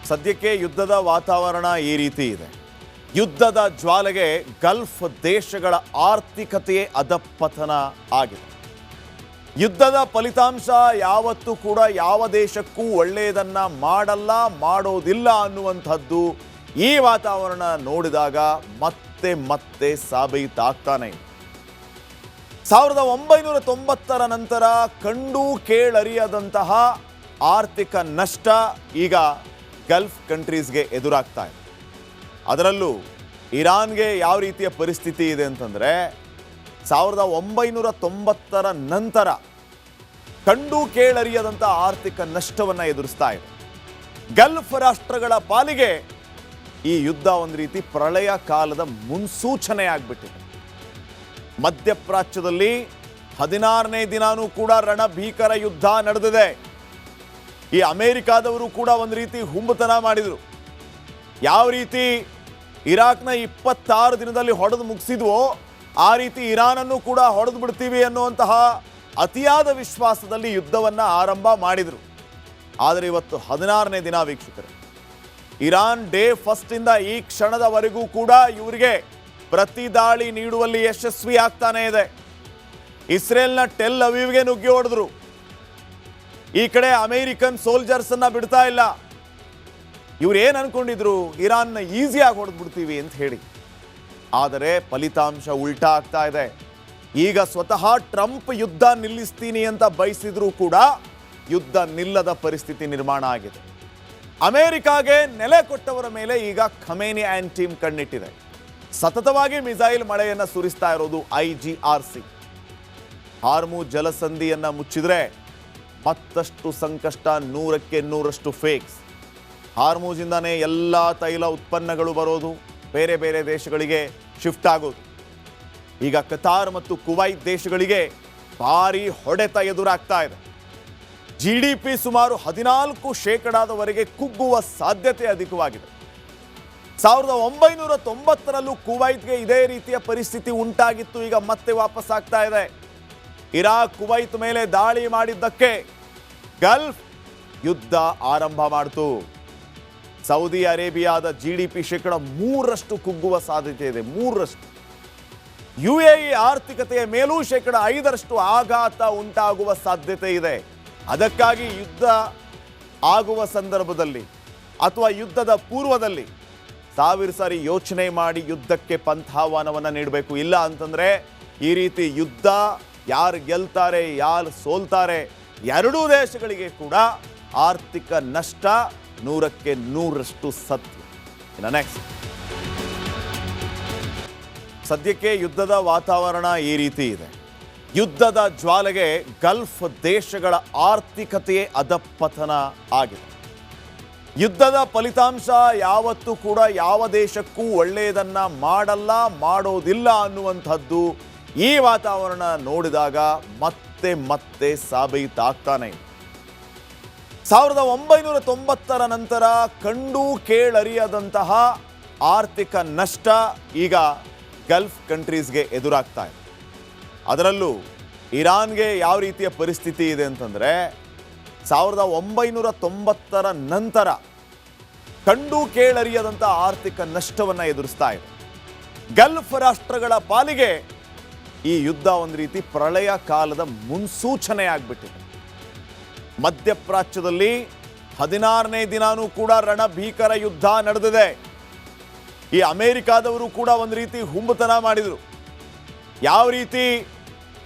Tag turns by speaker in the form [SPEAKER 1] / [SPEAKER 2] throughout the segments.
[SPEAKER 1] ಸದ್ಯಕ್ಕೆ ಯುದ್ಧದ ವಾತಾವರಣ ಈ ರೀತಿ ಇದೆ. ಯುದ್ಧದ ಜ್ವಾಲೆಗೆ ಗಲ್ಫ್ ದೇಶಗಳ ಆರ್ಥಿಕತೆಯೇ ಅಧಪತನ ಆಗಿದೆ. ಯುದ್ಧದ ಫಲಿತಾಂಶ ಯಾವತ್ತೂ ಕೂಡ ಯಾವ ದೇಶಕ್ಕೂ ಒಳ್ಳೆಯದನ್ನ ಮಾಡೋದಿಲ್ಲ ಅನ್ನುವಂಥದ್ದು ಈ ವಾತಾವರಣ ನೋಡಿದಾಗ ಮತ್ತೆ ಮತ್ತೆ ಸಾಬೀತಾಗ್ತಾನೆ ಇದೆ. 1990ರ ನಂತರ ಕಂಡು ಕೇಳರಿಯದಂತಹ ಆರ್ಥಿಕ ನಷ್ಟ ಈಗ ಗಲ್ಫ್ ಕಂಟ್ರೀಸ್ಗೆ ಎದುರಾಗ್ತಾ ಇದೆ. ಅದರಲ್ಲೂ ಇರಾನ್ಗೆ ಯಾವ ರೀತಿಯ ಪರಿಸ್ಥಿತಿ ಇದೆ ಅಂತಂದರೆ 1990ರ ನಂತರ ಕಂಡು ಕೇಳರಿಯದಂಥ ಆರ್ಥಿಕ ನಷ್ಟವನ್ನು ಎದುರಿಸ್ತಾ ಇದೆ. ಗಲ್ಫ್ ರಾಷ್ಟ್ರಗಳ ಪಾಲಿಗೆ ಈ ಯುದ್ಧ ಒಂದು ರೀತಿ ಪ್ರಳಯ ಕಾಲದ ಮುನ್ಸೂಚನೆ ಆಗಿಬಿಟ್ಟಿದೆ. ಮಧ್ಯಪ್ರಾಚ್ಯದಲ್ಲಿ 16ನೇ ದಿನಾನೂ ಕೂಡ ರಣಭೀಕರ ಯುದ್ಧ ನಡೆದಿದೆ. ಈ ಅಮೆರಿಕಾದವರು ಕೂಡ ಒಂದು ರೀತಿ ಹುಂಬತನ ಮಾಡಿದರು. ಯಾವ ರೀತಿ ಇರಾಕ್ನ 26 ದಿನದಲ್ಲಿ ಹೊಡೆದು ಮುಗಿಸಿದ್ವೋ ಆ ರೀತಿ ಇರಾನನ್ನು ಕೂಡ ಹೊಡೆದು ಬಿಡ್ತೀವಿ ಅನ್ನುವಂತಹ ಅತಿಯಾದ ವಿಶ್ವಾಸದಲ್ಲಿ ಯುದ್ಧವನ್ನು ಆರಂಭ ಮಾಡಿದರು. ಆದರೆ ಇವತ್ತು 16ನೇ ದಿನ ವೀಕ್ಷಕರೇ, ಇರಾನ್ ಡೇ ಫಸ್ಟಿಂದ ಈ ಕ್ಷಣದವರೆಗೂ ಕೂಡ ಇವರಿಗೆ ಪ್ರತಿ ದಾಳಿ ನೀಡುವಲ್ಲಿ ಯಶಸ್ವಿ ಆಗ್ತಾನೆ ಇದೆ. ಇಸ್ರೇಲ್ನ ಟೆಲ್ ಅವೀವ್ಗೆ ನುಗ್ಗಿ ಹೊಡೆದ್ರು. ಈ ಕಡೆ ಅಮೆರಿಕನ್ ಸೋಲ್ಜರ್ಸ್ ಅನ್ನ ಬಿಡ್ತಾ ಇಲ್ಲ. ಇವ್ರು ಏನು ಅನ್ಕೊಂಡಿದ್ರು, ಇರಾನ್ನ ಈಸಿಯಾಗಿ ಹೊಡೆದು ಬಿಡ್ತೀವಿ ಅಂತ ಹೇಳಿ. ಆದರೆ ಫಲಿತಾಂಶ ಉಲ್ಟಾ ಆಗ್ತಾ ಇದೆ. ಈಗ ಸ್ವತಃ ಟ್ರಂಪ್ ಯುದ್ಧ ನಿಲ್ಲಿಸ್ತೀನಿ ಅಂತ ಬಯಸಿದ್ರೂ ಕೂಡ ಯುದ್ಧ ನಿಲ್ಲದ ಪರಿಸ್ಥಿತಿ ನಿರ್ಮಾಣ ಆಗಿದೆ. ಅಮೆರಿಕಾಗೆ ನೆಲೆ ಕೊಟ್ಟವರ ಮೇಲೆ ಈಗ ಖಮೇನಿ ಆ್ಯಂಡ್ ಟೀಮ್ ಕಣ್ಣಿಟ್ಟಿದೆ. ಸತತವಾಗಿ ಮಿಸೈಲ್ ಮಳೆಯನ್ನು ಸುರಿಸ್ತಾ ಇರೋದು IGRC. ಹಾರ್ಮುಜ್ ಜಲಸಂಧಿಯನ್ನು ಮುಚ್ಚಿದ್ರೆ ಮತ್ತಷ್ಟು ಸಂಕಷ್ಟ, 100ಕ್ಕೆ 100ರಷ್ಟು ಫೇಕ್ಸ್. ಹಾರ್ಮುಜಿಂದಾನೇ ಎಲ್ಲ ತೈಲ ಉತ್ಪನ್ನಗಳು ಬರೋದು, ಬೇರೆ ಬೇರೆ ದೇಶಗಳಿಗೆ ಶಿಫ್ಟ್ ಆಗೋದು. ಈಗ ಕತಾರ್ ಮತ್ತು ಕುವೈತ್ ದೇಶಗಳಿಗೆ ಭಾರಿ ಹೊಡೆತ ಎದುರಾಗ್ತಾ ಇದೆ. GDP ಸುಮಾರು 14% ಕುಗ್ಗುವ ಸಾಧ್ಯತೆ ಅಧಿಕವಾಗಿದೆ. 1990ರಲ್ಲೂ ಕುವೈತ್ಗೆ ಇದೇ ರೀತಿಯ ಪರಿಸ್ಥಿತಿ ಉಂಟಾಗಿತ್ತು. ಈಗ ಮತ್ತೆ ವಾಪಸ್ ಆಗ್ತಾ ಇದೆ. ಇರಾಕ್ ಕುವೈತ್ ಮೇಲೆ ದಾಳಿ ಮಾಡಿದ್ದಕ್ಕೆ ಗಲ್ಫ್ ಯುದ್ಧ ಆರಂಭ ಮಾಡಿತು. ಸೌದಿ ಅರೇಬಿಯಾದ GDP 3% ಕುಗ್ಗುವ ಸಾಧ್ಯತೆ ಇದೆ. 3%. UAE ಆರ್ಥಿಕತೆಯ ಮೇಲೂ 5% ಆಘಾತ ಉಂಟಾಗುವ ಸಾಧ್ಯತೆ ಇದೆ. ಅದಕ್ಕಾಗಿ ಯುದ್ಧ ಆಗುವ ಸಂದರ್ಭದಲ್ಲಿ ಅಥವಾ ಯುದ್ಧದ ಪೂರ್ವದಲ್ಲಿ 1000 ಸಾರಿ ಯೋಚನೆ ಮಾಡಿ ಯುದ್ಧಕ್ಕೆ ಪಂಥಾಹ್ವಾನವನ್ನು ನೀಡಬೇಕು. ಇಲ್ಲ ಅಂತಂದ್ರೆ ಈ ರೀತಿ ಯುದ್ಧ ಯಾರು ಗೆಲ್ತಾರೆ ಯಾರು ಸೋಲ್ತಾರೆ ಎರಡೂ ದೇಶಗಳಿಗೆ ಕೂಡ ಆರ್ಥಿಕ ನಷ್ಟ 100ಕ್ಕೆ 100ರಷ್ಟು ಸತ್ಯ. ಇನ್ನು ನೆಕ್ಸ್ಟ್, ಸದ್ಯಕ್ಕೆ ಯುದ್ಧದ ವಾತಾವರಣ ಈ ರೀತಿ ಇದೆ. ಯುದ್ಧದ ಜ್ವಾಲೆಗೆ ಗಲ್ಫ್ ದೇಶಗಳ ಆರ್ಥಿಕತೆಯೇ ಅಧಪತನ ಆಗಿದೆ. ಯುದ್ಧದ ಫಲಿತಾಂಶ ಯಾವತ್ತೂ ಕೂಡ ಯಾವ ದೇಶಕ್ಕೂ ಒಳ್ಳೆಯದನ್ನ ಮಾಡೋದಿಲ್ಲ ಅನ್ನುವಂಥದ್ದು ಈ ವಾತಾವರಣ ನೋಡಿದಾಗ ಮತ್ತೆ ಮತ್ತೆ ಸಾಬೀತಾಗ್ತಾನೆ ಇದೆ. 1990ರ ನಂತರ ಕಂಡು ಕೇಳರಿಯದಂತಹ ಆರ್ಥಿಕ ನಷ್ಟ ಈಗ ಗಲ್ಫ್ ಕಂಟ್ರೀಸ್ಗೆ ಎದುರಾಗ್ತಾ ಇದೆ. ಅದರಲ್ಲೂ ಇರಾನ್ಗೆ ಯಾವ ರೀತಿಯ ಪರಿಸ್ಥಿತಿ ಇದೆ ಅಂತಂದರೆ 1990ರ ನಂತರ ಕಂಡು ಕೇಳರಿಯದಂಥ ಆರ್ಥಿಕ ನಷ್ಟವನ್ನು ಎದುರಿಸ್ತಾ ಇದೆ. ಗಲ್ಫ್ ರಾಷ್ಟ್ರಗಳ ಪಾಲಿಗೆ ಈ ಯುದ್ಧ ಒಂದು ರೀತಿ ಪ್ರಳಯ ಕಾಲದ ಮುನ್ಸೂಚನೆ ಆಗಿಬಿಟ್ಟಿದೆ. ಮಧ್ಯಪ್ರಾಚ್ಯದಲ್ಲಿ 16ನೇ ದಿನಾನೂ ಕೂಡ ರಣಭೀಕರ ಯುದ್ಧ ನಡೆದಿದೆ. ಈ ಅಮೆರಿಕಾದವರು ಕೂಡ ಒಂದು ರೀತಿ ಹುಂಬತನ ಮಾಡಿದರು. ಯಾವ ರೀತಿ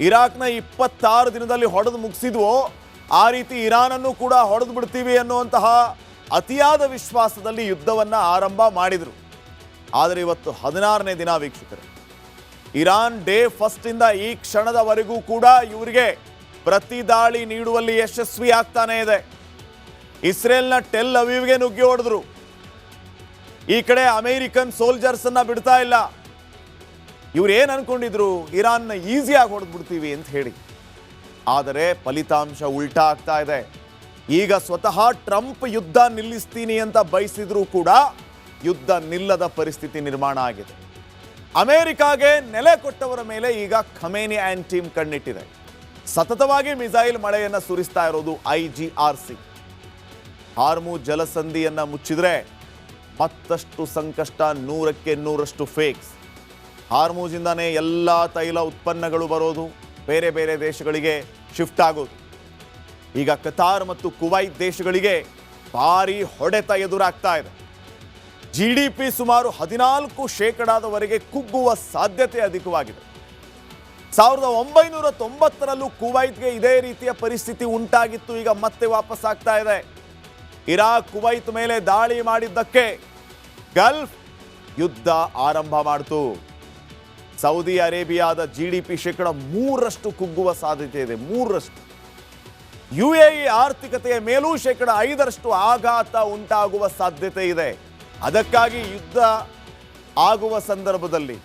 [SPEAKER 1] ಇರಾಕ್ನ 26 ದಿನದಲ್ಲಿ ಹೊಡೆದು ಮುಗಿಸಿದ್ವೋ ಆ ರೀತಿ ಇರಾನನ್ನು ಕೂಡ ಹೊಡೆದು ಬಿಡ್ತೀವಿ ಅನ್ನುವಂತಹ ಅತಿಯಾದ ವಿಶ್ವಾಸದಲ್ಲಿ ಯುದ್ಧವನ್ನು ಆರಂಭ ಮಾಡಿದರು. ಆದರೆ ಇವತ್ತು 16ನೇ ದಿನ ವೀಕ್ಷಕರೇ, ಇರಾನ್ ಡೇ ಫಸ್ಟಿಂದ ಈ ಕ್ಷಣದವರೆಗೂ ಕೂಡ ಇವರಿಗೆ ಪ್ರತಿ ದಾಳಿ ನೀಡುವಲ್ಲಿ ಯಶಸ್ವಿ ಆಗ್ತಾನೆ ಇದೆ. ಇಸ್ರೇಲ್ನ ಟೆಲ್ ಅವೀವ್ಗೆ ನುಗ್ಗಿ ಹೊಡೆದ್ರು. ಈ ಕಡೆ ಅಮೆರಿಕನ್ ಸೋಲ್ಜರ್ಸ್ ಅನ್ನ ಬಿಡ್ತಾ ಇಲ್ಲ. ಇವ್ರು ಏನು ಅನ್ಕೊಂಡಿದ್ರು, ಇರಾನ್ನ ಈಸಿಯಾಗಿ ಹೊಡೆದು ಬಿಡ್ತೀವಿ ಅಂತ ಹೇಳಿ. ಆದರೆ ಫಲಿತಾಂಶ ಉಲ್ಟಾ ಆಗ್ತಾ ಇದೆ. ಈಗ ಸ್ವತಃ ಟ್ರಂಪ್ ಯುದ್ಧ ನಿಲ್ಲಿಸ್ತೀನಿ ಅಂತ ಬಯಸಿದ್ರೂ ಕೂಡ ಯುದ್ಧ ನಿಲ್ಲದ ಪರಿಸ್ಥಿತಿ ನಿರ್ಮಾಣ ಆಗಿದೆ. ಅಮೆರಿಕಾಗೆ ನೆಲೆ ಕೊಟ್ಟವರ ಮೇಲೆ ಈಗ ಖಮೇನಿ ಆ್ಯಂಡ್ ಟೀಮ್ ಕಣ್ಣಿಟ್ಟಿದೆ. ಸತತವಾಗಿ ಮಿಸೈಲ್ ಮಳೆಯನ್ನು ಸುರಿಸ್ತಾ ಇರೋದು IGRC. ಹಾರ್ಮುಜ್ ಜಲಸಂಧಿಯನ್ನು ಮುಚ್ಚಿದ್ರೆ ಮತ್ತಷ್ಟು ಸಂಕಷ್ಟ, 100ಕ್ಕೆ 100ರಷ್ಟು ಫೇಕ್ಸ್. ಹಾರ್ಮುಜಿಂದಾನೇ ಎಲ್ಲ ತೈಲ ಉತ್ಪನ್ನಗಳು ಬರೋದು, ಬೇರೆ ಬೇರೆ ದೇಶಗಳಿಗೆ ಶಿಫ್ಟ್ ಆಗೋದು. ಈಗ ಕತಾರ್ ಮತ್ತು ಕುವೈತ್ ದೇಶಗಳಿಗೆ ಭಾರಿ ಹೊಡೆತ ಎದುರಾಗ್ತಾ ಇದೆ. GDP ಸುಮಾರು 14% ಕುಗ್ಗುವ ಸಾಧ್ಯತೆ ಅಧಿಕವಾಗಿದೆ. 1990ರಲ್ಲೂ ಕುವೈತ್ಗೆ ಇದೇ ರೀತಿಯ ಪರಿಸ್ಥಿತಿ ಉಂಟಾಗಿತ್ತು. ಈಗ ಮತ್ತೆ ವಾಪಸ್ ಆಗ್ತಾ ಇದೆ. ಇರಾಕ್ ಕುವೈತ್ ಮೇಲೆ ದಾಳಿ ಮಾಡಿದ್ದಕ್ಕೆ ಗಲ್ಫ್ ಯುದ್ಧ ಆರಂಭ ಮಾಡಿತು. ಸೌದಿ ಅರೇಬಿಯಾದ GDP 3% ಕುಗ್ಗುವ ಸಾಧ್ಯತೆ ಇದೆ. 3%. UAE ಆರ್ಥಿಕತೆಯ ಮೇಲೂ 5% ಆಘಾತ ಉಂಟಾಗುವ ಸಾಧ್ಯತೆ ಇದೆ. ಅದಕ್ಕಾಗಿ ಯುದ್ಧ ಆಗುವ ಸಂದರ್ಭದಲ್ಲಿ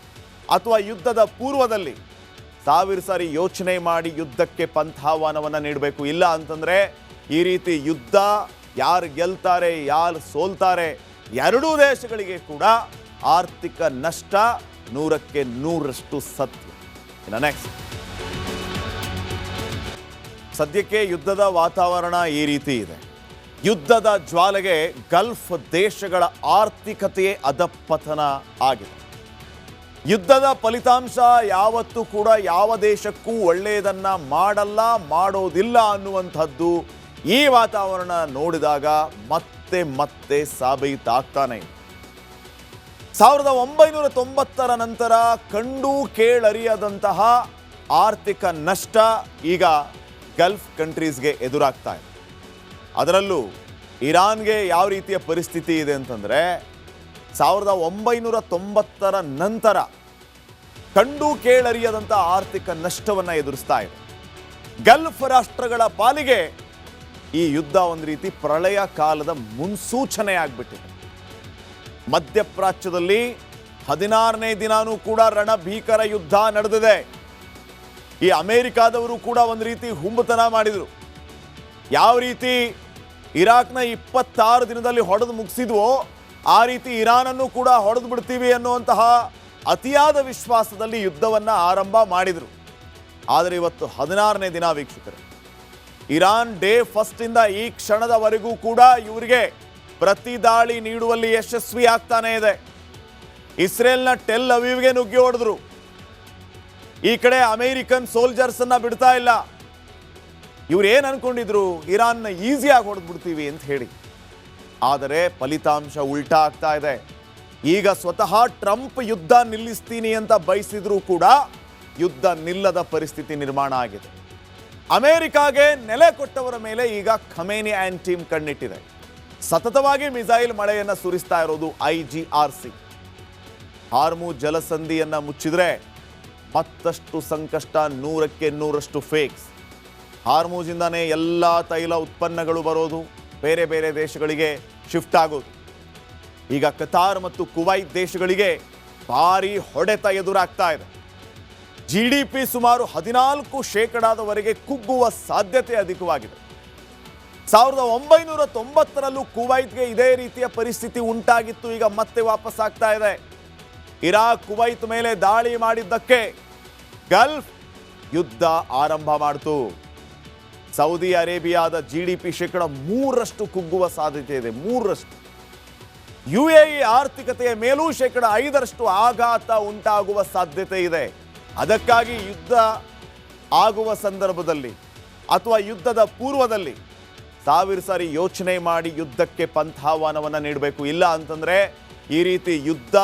[SPEAKER 1] ಅಥವಾ ಯುದ್ಧದ ಪೂರ್ವದಲ್ಲಿ 1000 ಸಾರಿ ಯೋಚನೆ ಮಾಡಿ ಯುದ್ಧಕ್ಕೆ ಪಂಥಾಹ್ವಾನವನ್ನು ನೀಡಬೇಕು. ಇಲ್ಲ ಅಂತಂದ್ರೆ ಈ ರೀತಿ ಯುದ್ಧ ಯಾರು ಗೆಲ್ತಾರೆ ಯಾರು ಸೋಲ್ತಾರೆ, ಎರಡೂ ದೇಶಗಳಿಗೆ ಕೂಡ ಆರ್ಥಿಕ ನಷ್ಟ 100ಕ್ಕೆ 100ರಷ್ಟು ಸತ್ಯ. ಇನ್ನು ನೆಕ್ಸ್ಟ್, ಸದ್ಯಕ್ಕೆ ಯುದ್ಧದ ವಾತಾವರಣ ಈ ರೀತಿ ಇದೆ. ಯುದ್ಧದ ಜ್ವಾಲೆಗೆ ಗಲ್ಫ್ ದೇಶಗಳ ಆರ್ಥಿಕತೆಯೇ ಅಧಪತನ ಆಗಿದೆ. ಯುದ್ಧದ ಫಲಿತಾಂಶ ಯಾವತ್ತೂ ಕೂಡ ಯಾವ ದೇಶಕ್ಕೂ ಒಳ್ಳೆಯದನ್ನ ಮಾಡಲ್ಲ, ಮಾಡೋದಿಲ್ಲ ಅನ್ನುವಂಥದ್ದು ಈ ವಾತಾವರಣ ನೋಡಿದಾಗ ಮತ್ತೆ ಮತ್ತೆ ಸಾಬೀತಾಗ್ತಾನೆ ಇದೆ. 1990ರ ನಂತರ ಕಂಡು ಕೇಳರಿಯದಂತಹ ಆರ್ಥಿಕ ನಷ್ಟ ಈಗ ಗಲ್ಫ್ ಕಂಟ್ರೀಸ್ಗೆ ಎದುರಾಗ್ತಾ ಇದೆ. ಅದರಲ್ಲೂ ಇರಾನ್ಗೆ ಯಾವ ರೀತಿಯ ಪರಿಸ್ಥಿತಿ ಇದೆ ಅಂತಂದರೆ 1990ರ ನಂತರ ಕಂಡು ಕೇಳರಿಯದಂಥ ಆರ್ಥಿಕ ನಷ್ಟವನ್ನು ಎದುರಿಸ್ತಾ ಇದೆ. ಗಲ್ಫ್ ರಾಷ್ಟ್ರಗಳ ಪಾಲಿಗೆ ಈ ಯುದ್ಧ ಒಂದು ರೀತಿ ಪ್ರಳಯ ಕಾಲದ ಮುನ್ಸೂಚನೆ ಆಗಿಬಿಟ್ಟಿದೆ. ಮಧ್ಯಪ್ರಾಚ್ಯದಲ್ಲಿ 16ನೇ ದಿನಾನೂ ಕೂಡ ರಣಭೀಕರ ಯುದ್ಧ ನಡೆದಿದೆ. ಈ ಅಮೆರಿಕಾದವರು ಕೂಡ ಒಂದು ರೀತಿ ಹುಂಬತನ ಮಾಡಿದರು. ಯಾವ ರೀತಿ ಇರಾಕ್ನ 26 ದಿನದಲ್ಲಿ ಹೊಡೆದು ಮುಗಿಸಿದ್ವೋ ಆ ರೀತಿ ಇರಾನನ್ನು ಕೂಡ ಹೊಡೆದು ಬಿಡ್ತೀವಿ ಅನ್ನುವಂತಹ ಅತಿಯಾದ ವಿಶ್ವಾಸದಲ್ಲಿ ಯುದ್ಧವನ್ನು ಆರಂಭ ಮಾಡಿದರು. ಆದರೆ ಇವತ್ತು 16ನೇ ದಿನ ವೀಕ್ಷಕರೇ, ಇರಾನ್ ಡೇ ಫಸ್ಟಿಂದ ಈ ಕ್ಷಣದವರೆಗೂ ಕೂಡ ಇವರಿಗೆ ಪ್ರತಿ ದಾಳಿ ನೀಡುವಲ್ಲಿ ಯಶಸ್ವಿ ಆಗ್ತಾನೆ ಇದೆ. ಇಸ್ರೇಲ್ನ ಟೆಲ್ ಅವೀವ್ಗೆ ನುಗ್ಗಿ ಹೊಡೆದ್ರು. ಈ ಕಡೆ ಅಮೆರಿಕನ್ ಸೋಲ್ಜರ್ಸ್ ಅನ್ನ ಬಿಡ್ತಾ ಇಲ್ಲ. ಇವ್ರು ಏನು ಅನ್ಕೊಂಡಿದ್ರು, ಇರಾನ್ನ ಈಸಿಯಾಗಿ ಹೊಡೆದು ಬಿಡ್ತೀವಿ ಅಂತ ಹೇಳಿ. ಆದರೆ ಫಲಿತಾಂಶ ಉಲ್ಟಾ ಆಗ್ತಾ ಇದೆ. ಈಗ ಸ್ವತಃ ಟ್ರಂಪ್ ಯುದ್ಧ ನಿಲ್ಲಿಸ್ತೀನಿ ಅಂತ ಬಯಸಿದ್ರೂ ಕೂಡ ಯುದ್ಧ ನಿಲ್ಲದ ಪರಿಸ್ಥಿತಿ ನಿರ್ಮಾಣ ಆಗಿದೆ. ಅಮೆರಿಕಾಗೆ ನೆಲೆ ಕೊಟ್ಟವರ ಮೇಲೆ ಈಗ ಖಮೇನಿ ಆ್ಯಂಡ್ ಟೀಮ್ ಕಣ್ಣಿಟ್ಟಿದೆ. ಸತತವಾಗಿ ಮಿಸೈಲ್ ಮಳೆಯನ್ನು ಸುರಿಸ್ತಾ ಇರೋದು IGRC. ಹಾರ್ಮುಜ್ ಜಲಸಂಧಿಯನ್ನು ಮುಚ್ಚಿದ್ರೆ ಮತ್ತಷ್ಟು ಸಂಕಷ್ಟ, 100ಕ್ಕೆ 100ರಷ್ಟು ಫೇಕ್ಸ್. ಹಾರ್ಮುಜಿಂದಾನೇ ಎಲ್ಲ ತೈಲ ಉತ್ಪನ್ನಗಳು ಬರೋದು, ಬೇರೆ ಬೇರೆ ದೇಶಗಳಿಗೆ ಶಿಫ್ಟ್ ಆಗೋದು. ಈಗ ಕತಾರ್ ಮತ್ತು ಕುವೈತ್ ದೇಶಗಳಿಗೆ ಭಾರಿ ಹೊಡೆತ ಎದುರಾಗ್ತಾ ಇದೆ. GDP ಸುಮಾರು 14% ಕುಗ್ಗುವ ಸಾಧ್ಯತೆ ಅಧಿಕವಾಗಿದೆ. 1990ರಲ್ಲೂ ಕುವೈತ್ಗೆ ಇದೇ ರೀತಿಯ ಪರಿಸ್ಥಿತಿ ಉಂಟಾಗಿತ್ತು. ಈಗ ಮತ್ತೆ ವಾಪಸ್ ಆಗ್ತಾ ಇದೆ. ಇರಾಕ್ ಕುವೈತ್ ಮೇಲೆ ದಾಳಿ ಮಾಡಿದ್ದಕ್ಕೆ ಗಲ್ಫ್ ಯುದ್ಧ ಆರಂಭ ಮಾಡಿತು. ಸೌದಿ ಅರೇಬಿಯಾದ GDP 3% ಕುಗ್ಗುವ ಸಾಧ್ಯತೆ ಇದೆ. 3%. UAE ಆರ್ಥಿಕತೆಯ ಮೇಲೂ 5% ಆಘಾತ ಉಂಟಾಗುವ ಸಾಧ್ಯತೆ ಇದೆ. ಅದಕ್ಕಾಗಿ ಯುದ್ಧ ಆಗುವ ಸಂದರ್ಭದಲ್ಲಿ ಅಥವಾ ಯುದ್ಧದ ಪೂರ್ವದಲ್ಲಿ 1000 ಸಾರಿ ಯೋಚನೆ ಮಾಡಿ ಯುದ್ಧಕ್ಕೆ ಪಂಥಾಹ್ವಾನವನ್ನು ನೀಡಬೇಕು. ಇಲ್ಲ ಅಂತಂದ್ರೆ ಈ ರೀತಿ ಯುದ್ಧ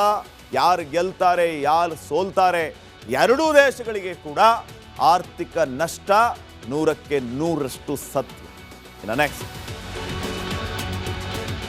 [SPEAKER 1] ಯಾರು ಗೆಲ್ತಾರೆ ಯಾರು ಸೋಲ್ತಾರೆ, ಎರಡೂ ದೇಶಗಳಿಗೆ ಕೂಡ ಆರ್ಥಿಕ ನಷ್ಟ 100ಕ್ಕೆ 100ರಷ್ಟು ಸತ್ಯ. ಇನ್ನು ನೆಕ್ಸ್ಟ್,